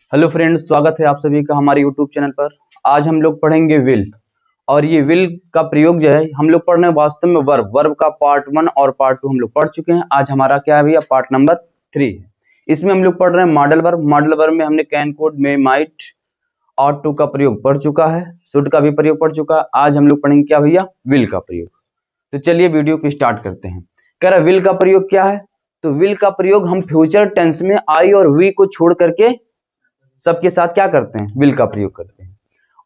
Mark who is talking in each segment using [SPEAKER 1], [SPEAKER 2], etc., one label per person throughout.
[SPEAKER 1] Hello friends, स्वागत है आप सभी का हमारे यूट्यूब चैनल पर। आज हम लोग पढ़ेंगे विल। और ये विल का प्रयोग जो है हम लोग पढ़ रहे हैं वास्तव में वर्ब का पार्ट 1 और पार्ट 2 हम लोग पढ़ चुके हैं। आज हमारा क्या है भैया, पार्ट नंबर 3 है। इसमें हम लोग पढ़ रहे हैं मॉडल वर्ब। मॉडल वर्ब में हमने can, could, may, might, ought to का प्रयोग पढ़ चुका है, शुड का भी प्रयोग पढ़ चुका है। आज हम लोग पढ़ेंगे क्या भैया, विल का प्रयोग। तो चलिए वीडियो को स्टार्ट करते हैं। कह रहा विल का प्रयोग क्या है, तो विल का प्रयोग हम फ्यूचर टेंस में आई और वी को छोड़ करके सबके साथ क्या करते हैं, विल का प्रयोग करते हैं।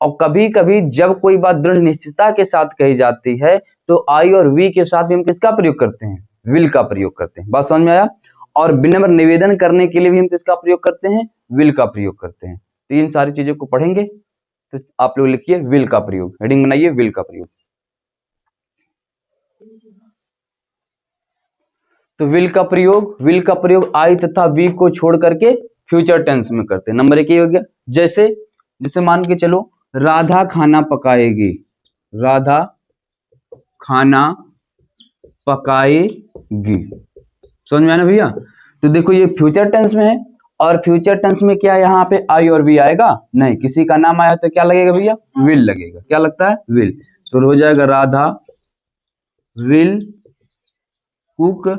[SPEAKER 1] और कभी कभी जब कोई बात दृढ़ निश्चितता के साथ कही जाती है तो आई और वी के साथ भी हम किसका प्रयोग करते हैं, विल का प्रयोग करते हैं। बात समझ में आया। और विनम्र निवेदन करने के लिए भी हम किसका प्रयोग करते हैं, विल का प्रयोग करते हैं। तो इन सारी चीजों को पढ़ेंगे। तो आप लोग लिखिए विल का प्रयोग, हेडिंग बनाइए विल का प्रयोग। तो विल का प्रयोग आई तथा वी को छोड़ करके फ्यूचर टेंस में करते हैं। नंबर 1 ये हो गया। जैसे मान के चलो, राधा खाना पकाएगी, राधा खाना पकाएगी। समझ में आया ना भैया। तो देखो ये फ्यूचर टेंस में है, और फ्यूचर टेंस में क्या यहाँ पे आई और वी आएगा नहीं, किसी का नाम आया तो क्या लगेगा भैया, विल लगेगा। क्या लगता है, विल। तो हो जाएगा Radha will cook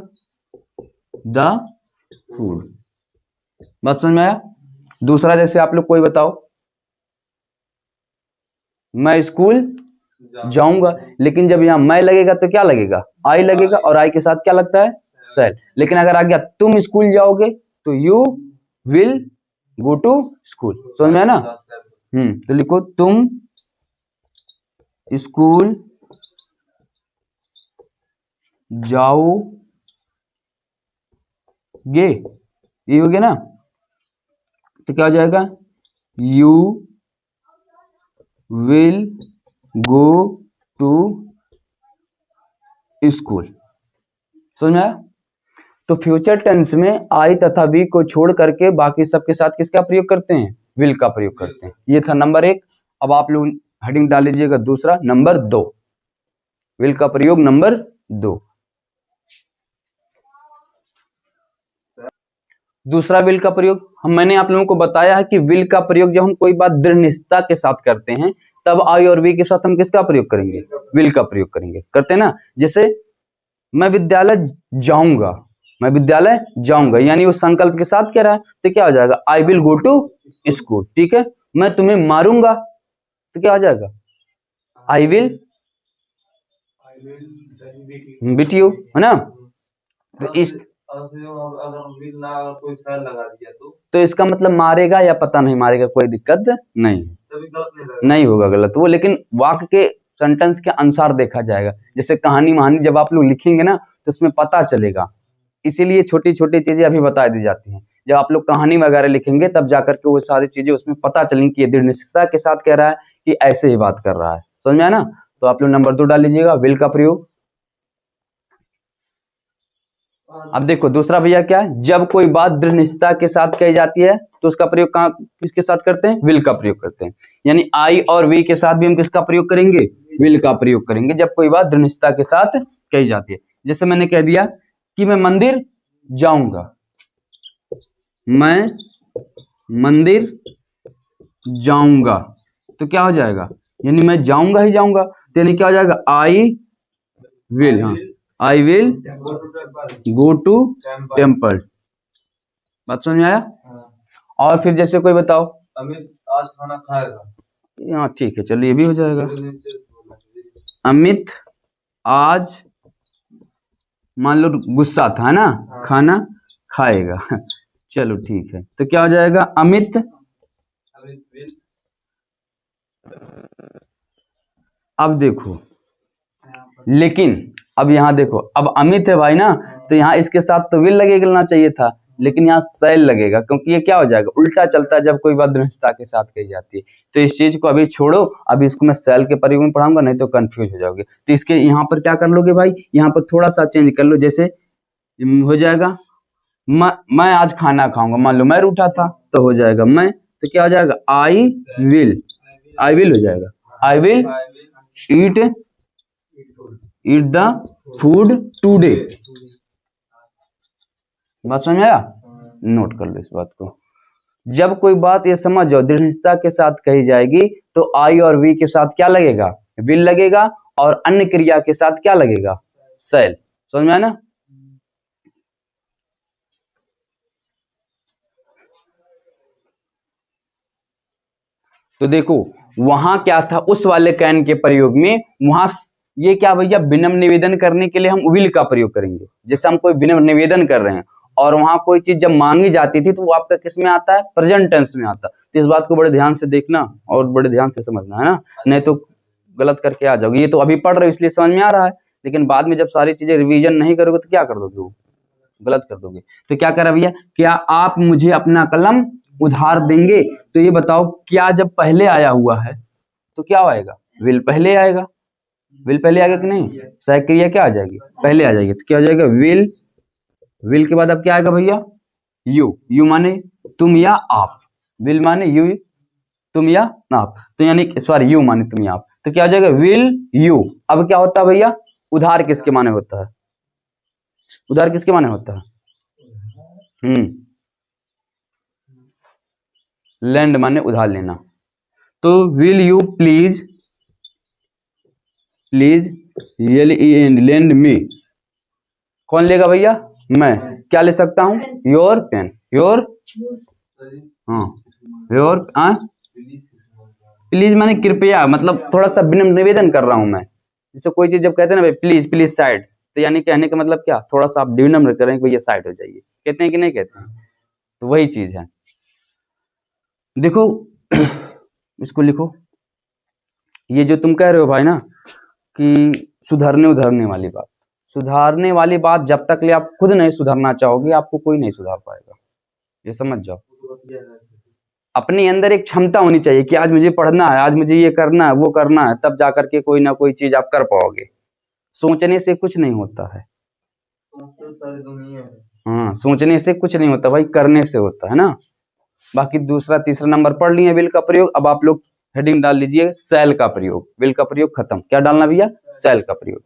[SPEAKER 1] the food. बात समझ में आया। दूसरा, जैसे आप लोग कोई बताओ, मैं स्कूल जाऊंगा, लेकिन जब यहां मैं लगेगा तो क्या लगेगा, आई लगेगा, और आई के साथ क्या लगता है, सेल। लेकिन अगर आ गया तुम स्कूल जाओगे तो you will go to school. समझ में है ना। तो लिखो तुम स्कूल जाओगे, ये हो गया ना। तो क्या हो जाएगा, you will go to school. समझ में आया। तो फ्यूचर टेंस में आई तथा वी को छोड़ करके बाकी सबके साथ किसका प्रयोग करते हैं, विल का प्रयोग करते हैं। ये था नंबर 1। अब आप लोग हेडिंग डाल लीजिएगा दूसरा, नंबर 2, विल का प्रयोग नंबर 2। दूसरा विल का प्रयोग मैंने आप लोगों को बताया है कि विल का प्रयोग जब हम कोई बात दृढ़ निश्चयता के साथ करते हैं तब आई और वी के साथ हम किसका प्रयोग करेंगे, विल का प्रयोग करेंगे। करते हैं ना। जैसे मैं विद्यालय जाऊंगा, यानी वो संकल्प के साथ कह रहा है, तो क्या हो जाएगा, I will go to school. ठीक है। मैं तुम्हें मारूंगा, तो क्या हो जाएगा, आई विल बीट यू, है ना। तो तो इसका मतलब मारेगा या पता नहीं मारेगा, कोई दिक्कत नहीं होगा गलत वो, लेकिन वाक्य के सेंटेंस के अनुसार देखा जाएगा। जैसे कहानी महानी जब आप लोग लिखेंगे ना तो उसमें पता चलेगा, इसीलिए छोटी छोटी चीजें अभी बता दी जाती हैं। जब आप लोग कहानी वगैरह लिखेंगे तब जाकर के वो सारी चीजें उसमें पता चलेंगी कि ये दृढ़ निश्चयता के साथ कह रहा है कि ऐसे ही बात कर रहा है। समझ में आया ना। तो आप लोग नंबर 2 डाल लीजिएगा, विल का प्रयोग। अब देखो दूसरा भैया क्या है, जब कोई बात दृढ़ निश्चयता के साथ कही जाती है तो उसका प्रयोग कहाँ किसके साथ करते हैं, विल का प्रयोग करते हैं। यानी आई और वी के साथ भी हम किसका प्रयोग करेंगे, विल का प्रयोग करेंगे जब कोई बात दृढ़ निश्चयता के साथ कही जाती है। जैसे मैंने कह दिया कि मैं मंदिर जाऊंगा, मैं मंदिर जाऊंगा, तो क्या हो जाएगा, यानी मैं जाऊंगा ही जाऊंगा, तो यानी क्या हो जाएगा, आई विल, हाँ I will go to temple. बात समझ में आया। और फिर जैसे कोई बताओ, अमित आज खाना खाएगा। हाँ ठीक है, चलिए ये भी हो जाएगा। अमित आज मान लो गुस्सा था ना, खाना खाएगा। चलो ठीक है, तो क्या हो जाएगा, अमित अब देखो, लेकिन अब यहाँ देखो, अब अमित है भाई ना, तो यहाँ इसके साथ तो विल लगेगा चाहिए था, लेकिन यहाँ सेल लगेगा, क्योंकि ये क्या हो जाएगा, उल्टा चलता है जब कोई बात दृढ़ता के साथ कही जाती है। तो इस चीज को अभी छोड़ो, अभी इसको मैं सेल के प्रयोग में पढ़ाऊंगा, नहीं तो कंफ्यूज हो जाओगे। तो इसके यहाँ पर क्या कर लोगे भाई, यहाँ पर थोड़ा सा चेंज कर लो। जैसे हो जाएगा मैं आज खाना खाऊंगा, मान लो मैं रूठा था तो हो जाएगा मैं, तो क्या हो जाएगा, आई विल हो जाएगा, I will eat the food today. बात समझ में आया, नोट कर लो इस बात को। जब कोई बात ये समझ जाओ दृढ़ निश्चयता के साथ कही जाएगी तो आई और वी के साथ क्या लगेगा, विल लगेगा, और अन्य क्रिया के साथ क्या लगेगा, शैल। समझ में आया ना। तो देखो वहां क्या था उस वाले कैन के प्रयोग में, वहां ये क्या भैया, विनम्र निवेदन करने के लिए हम विल का प्रयोग करेंगे। जैसे हम कोई विनम्र निवेदन कर रहे हैं और वहां कोई चीज जब मांगी जाती थी तो वो आपका किस में आता है, प्रेजेंट टेंस में आता है। तो इस बात को बड़े ध्यान से देखना और बड़े ध्यान से समझना है ना, नहीं तो गलत करके आ जाओगे। ये तो अभी पढ़ रहे हो इसलिए समझ में आ रहा है, लेकिन बाद में जब सारी चीजें रिवीजन नहीं करोगे तो क्या कर दोगे, वो गलत कर दोगे। तो क्या करा भैया, क्या आप मुझे अपना कलम उधार देंगे। तो ये बताओ क्या जब पहले आया हुआ है तो क्या आएगा, विल पहले आएगा, विल पहले आएगा कि नहीं, सहायक क्रिया क्या आ जाएगी, पहले आ जाएगी। तो क्या हो जाएगा, विल, विल के बाद अब क्या आएगा भैया, यू, यू माने तुम या आप, विल माने यू तुम या आप, तो यानी सॉरी यू माने तुम या आप, तो क्या हो जाएगा, विल यू। अब क्या होता है भैया, उधार किसके माने होता है, उधार किसके माने होता है, लैंड माने उधार लेना। तो will you please, please lend me, कौन लेगा भैया, मैं। क्या ले सकता हूं, योर पेन, योर, हाँ योर, प्लीज माने कृपया, मतलब थोड़ा सा विनम्र निवेदन कर रहा हूं मैं। जैसे कोई चीज जब कहते हैं ना भाई प्लीज, प्लीज साइड, तो यानी कहने का मतलब क्या, थोड़ा सा आप विनम्र करें कि भैया साइड हो जाइए, कहते हैं कि नहीं कहते हैं, तो वही चीज है। देखो इसको लिखो, ये जो तुम कह रहे हो भाई ना कि सुधरने उधरने वाली बात, सुधारने वाली बात जब तक ले आप खुद नहीं सुधरना चाहोगे आपको कोई नहीं सुधार पाएगा, ये समझ जाओ। अपने अंदर एक क्षमता होनी चाहिए कि आज मुझे पढ़ना है, आज मुझे ये करना है, वो करना है, तब जाकर के कोई ना कोई चीज आप कर पाओगे। सोचने से कुछ नहीं होता है, हाँ सोचने से कुछ नहीं होता भाई, करने से होता है ना। बाकी दूसरा तीसरा नंबर पढ़ लिए विल का प्रयोग। अब आप लोग हेडिंग डाल लीजिए सेल का प्रयोग, विल का प्रयोग खत्म, क्या डालना भैया, सेल का प्रयोग।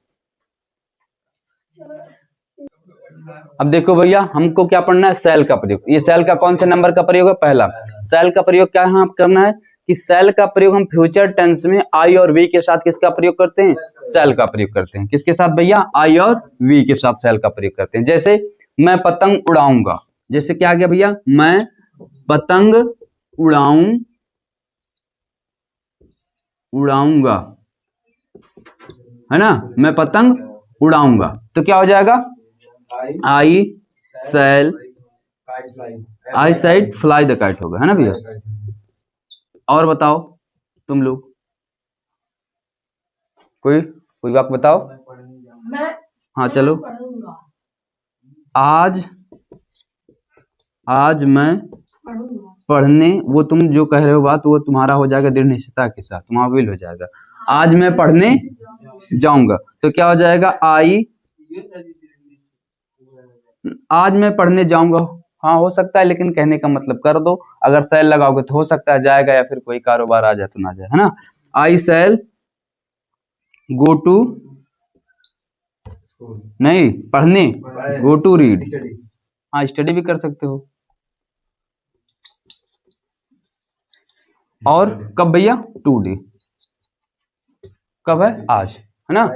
[SPEAKER 1] अब देखो भैया हमको क्या पढ़ना है, सेल का प्रयोग। ये सेल का कौन से नंबर का प्रयोग है, पहला। सेल का प्रयोग क्या यहाँ करना है कि सेल का प्रयोग हम फ्यूचर टेंस में आई और वी के साथ किसका प्रयोग करते हैं, सेल का प्रयोग करते हैं। किसके साथ भैया, आई और वी के साथ सेल का प्रयोग करते हैं। जैसे मैं पतंग उड़ाऊंगा, जैसे क्या आ गया भैया, मैं पतंग उड़ाऊंगा, है ना, मैं पतंग उड़ाऊंगा, तो क्या हो जाएगा, I sell, I side fly the kite होगा, है ना भैया। और बताओ तुम लोग, कोई वाक्य बताओ। हाँ चलो, आज मैं पढ़ने, वो तुम जो कह रहे हो बात वो तुम्हारा हो जाएगा दृढ़ निश्चयता के साथ, तुम्हारा विल हो जाएगा। आज मैं पढ़ने जाऊंगा, तो क्या हो जाएगा, आज मैं पढ़ने जाऊंगा। हाँ हो सकता है, लेकिन कहने का मतलब कर दो, अगर सेल लगाओगे तो हो सकता है जाएगा, या फिर कोई कारोबार आ जाए तो ना जाए, है ना। आई सेल गो टू, नहीं पढ़ने, गो टू रीड, हाँ स्टडी भी कर सकते हो। और कब भैया, टू डे, कब है, आज, है ना।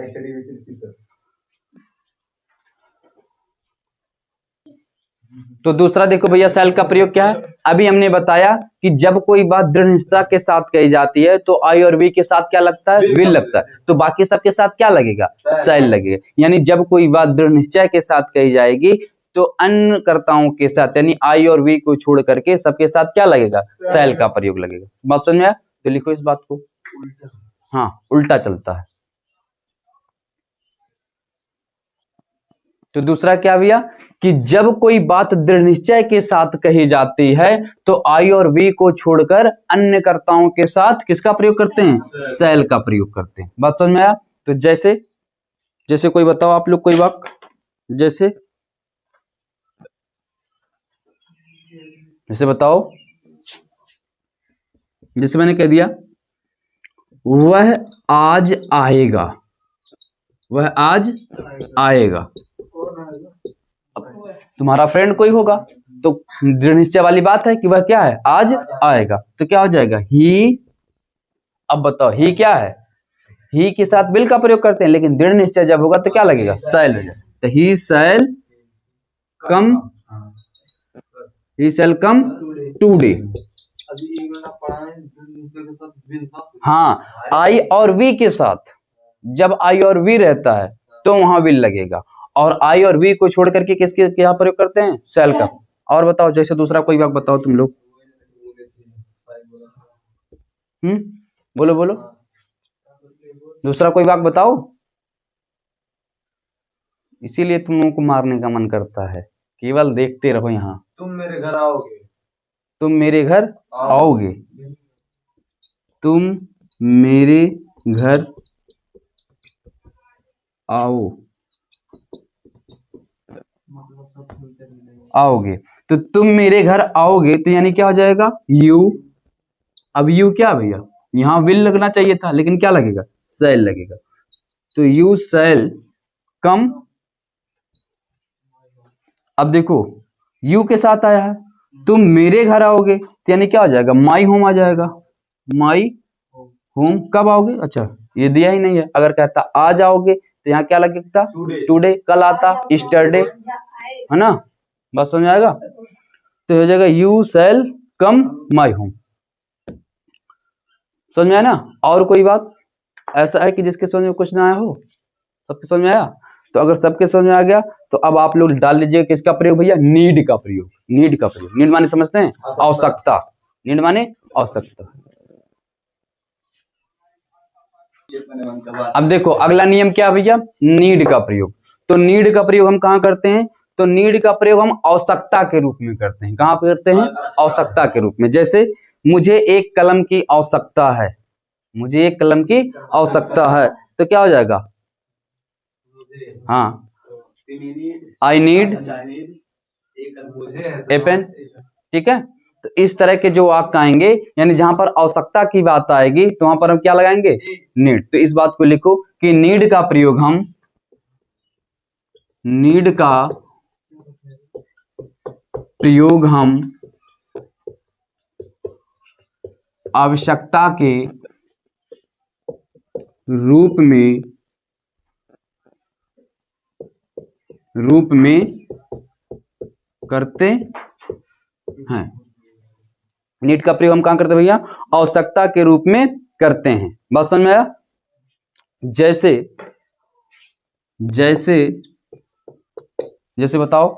[SPEAKER 1] तो दूसरा देखो भैया सेल का प्रयोग क्या है, अभी हमने बताया कि जब कोई बात दृढ़ निश्चयता के साथ कही जाती है तो आई और वी के साथ क्या लगता है, विल लगता है, तो बाकी सबके साथ क्या लगेगा, सेल लगेगा। यानी जब कोई बात दृढ़ निश्चय के साथ कही जाएगी तो अन्य कर्ताओं के साथ, यानी आई और वी को छोड़ करके सबके साथ क्या लगेगा, सेल का प्रयोग लगेगा। बात समझ में आया, तो लिखो इस बात को, हाँ उल्टा चलता है। तो दूसरा क्या भैया कि जब कोई बात दृढ़ निश्चय के साथ कही जाती है तो आई और वी को छोड़कर अन्य कर्ताओं के साथ किसका प्रयोग करते हैं, सेल का प्रयोग करते हैं। बात समझ में आया। तो जैसे कोई बताओ आप लोग कोई वाक्य, जैसे बताओ, जैसे मैंने कह दिया वह आज आएगा, वह आज आएगा, तुम्हारा फ्रेंड कोई होगा, तो दृढ़ निश्चय वाली बात है कि वह क्या है, आज आएगा। तो क्या हो जाएगा, ही। अब बताओ ही क्या है, ही के साथ विल का प्रयोग करते हैं, लेकिन दृढ़ निश्चय जब होगा तो क्या लगेगा, शैल हो जाएगा। तो ही शैल कम, ही शैल कम टुडे। हाँ, आई और वी के साथ, जब आई और वी रहता है तो वहां विल लगेगा, और आई और वी को छोड़ करके किसके क्या प्रयोग करते हैं, शैल का। और बताओ, जैसे दूसरा कोई वाक्य बताओ तुम लोग। बोलो बोलो, दूसरा कोई वाक्य बताओ। इसीलिए तुम लोगों को मारने का मन करता है, केवल देखते रहो यहाँ।
[SPEAKER 2] तुम मेरे घर आओगे,
[SPEAKER 1] तुम मेरे घर आओगे, तुम मेरे घर आओ, आओगे। तो तुम मेरे घर आओगे तो यानी क्या हो जाएगा, यू। अब यू क्या भैया, यहाँ विल लगना चाहिए था, लेकिन क्या लगेगा, शैल लगेगा। तो यू शैल कम। अब देखो यू के साथ आया है, तुम मेरे घर आओगे तो यानी क्या हो जाएगा, माई होम आ जाएगा। माई होम कब आओगे, अच्छा ये दिया ही नहीं है। अगर कहता आज आओगे तो यहाँ क्या लगता, टुडे। कल आता यस्टरडे, है ना। बस समझ आएगा। तो हो जाएगा you shall come my home. समझ में आया ना। और कोई बात ऐसा है कि जिसके समझ में कुछ ना आया हो, सबके समझ में आया। तो अगर सबके समझ में आ गया तो अब आप लोग डाल लीजिए किसका प्रयोग भैया, नीड का प्रयोग। नीड का प्रयोग, नीड माने समझते हैं, आवश्यकता। नीड माने आवश्यकता। अब देखो अगला नियम क्या भैया, नीड का प्रयोग। तो नीड का प्रयोग हम कहाँ करते हैं, तो नीड का प्रयोग हम आवश्यकता के रूप में करते हैं। कहाँ पे करते हैं, आवश्यकता के रूप में। जैसे मुझे एक कलम की आवश्यकता है, मुझे एक कलम की आवश्यकता है, तो क्या हो जाएगा, हाँ आई नीड ए पेन। ठीक है। तो इस तरह के जो वाक्य आएंगे, यानी जहां पर आवश्यकता की बात आएगी तो वहां पर हम क्या लगाएंगे, नीड। तो इस बात को लिखो कि नीड का प्रयोग हम, नीड का प्रयोग हम आवश्यकता के रूप में करते हैं। नीड का प्रयोग हम कहां करते हैं भैया, आवश्यकता के रूप में करते हैं। बात समझ में आया। जैसे जैसे जैसे बताओ।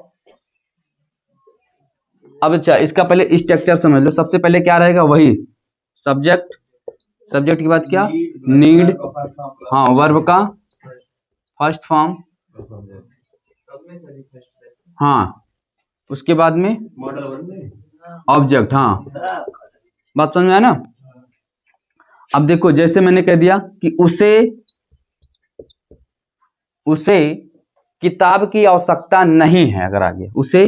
[SPEAKER 1] अब अच्छा इसका पहले स्ट्रक्चर समझ लो। सबसे पहले क्या रहेगा, वही सब्जेक्ट, सब्जेक्ट के बाद क्या, नीड, हाँ वर्ब का फर्स्ट फॉर्म, हाँ उसके बाद में ऑब्जेक्ट, हाँ बात समझ में आया ना। अब देखो जैसे मैंने कह दिया कि उसे किताब की आवश्यकता नहीं है, अगर आगे उसे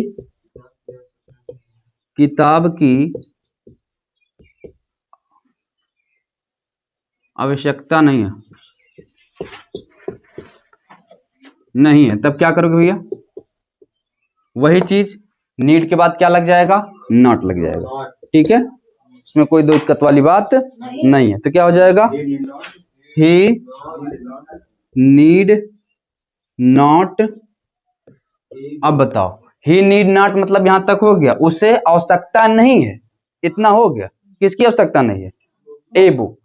[SPEAKER 1] किताब की आवश्यकता नहीं है, नहीं है, तब क्या करोगे भैया, वही चीज नीड के बाद क्या लग जाएगा, नॉट लग जाएगा। ठीक है, इसमें कोई दिक्कत वाली बात नहीं है। तो क्या हो जाएगा, ही नीड नॉट। अब बताओ ही नीड नॉट मतलब यहां तक हो गया, उसे आवश्यकता नहीं है, इतना हो गया। किसकी आवश्यकता नहीं है, ए बुक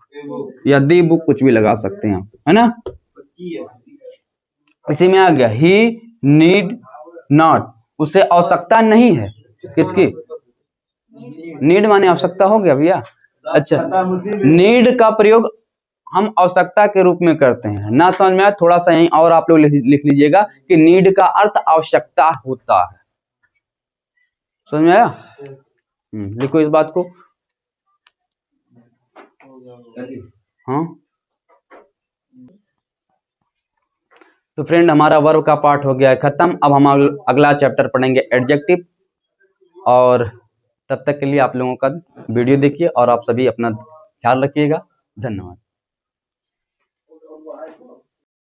[SPEAKER 1] या दी बुक, कुछ भी लगा सकते हैं आप, है ना। इसी में आ गया ही नीड नॉट, उसे आवश्यकता नहीं है। किसकी, नीड माने आवश्यकता हो गया भैया। अच्छा नीड का प्रयोग हम आवश्यकता के रूप में करते हैं। ना समझ में आया थोड़ा सा यहीं और आप लोग लिख लीजिएगा कि नीड का अर्थ आवश्यकता होता है। समझ में आया, लिखो इस बात को। हाँ तो फ्रेंड हमारा वर्ब का पार्ट हो गया है खत्म। अब हम अगला चैप्टर पढ़ेंगे एडजेक्टिव। और तब तक के लिए आप लोगों का वीडियो देखिए और आप सभी अपना ख्याल रखिएगा। धन्यवाद।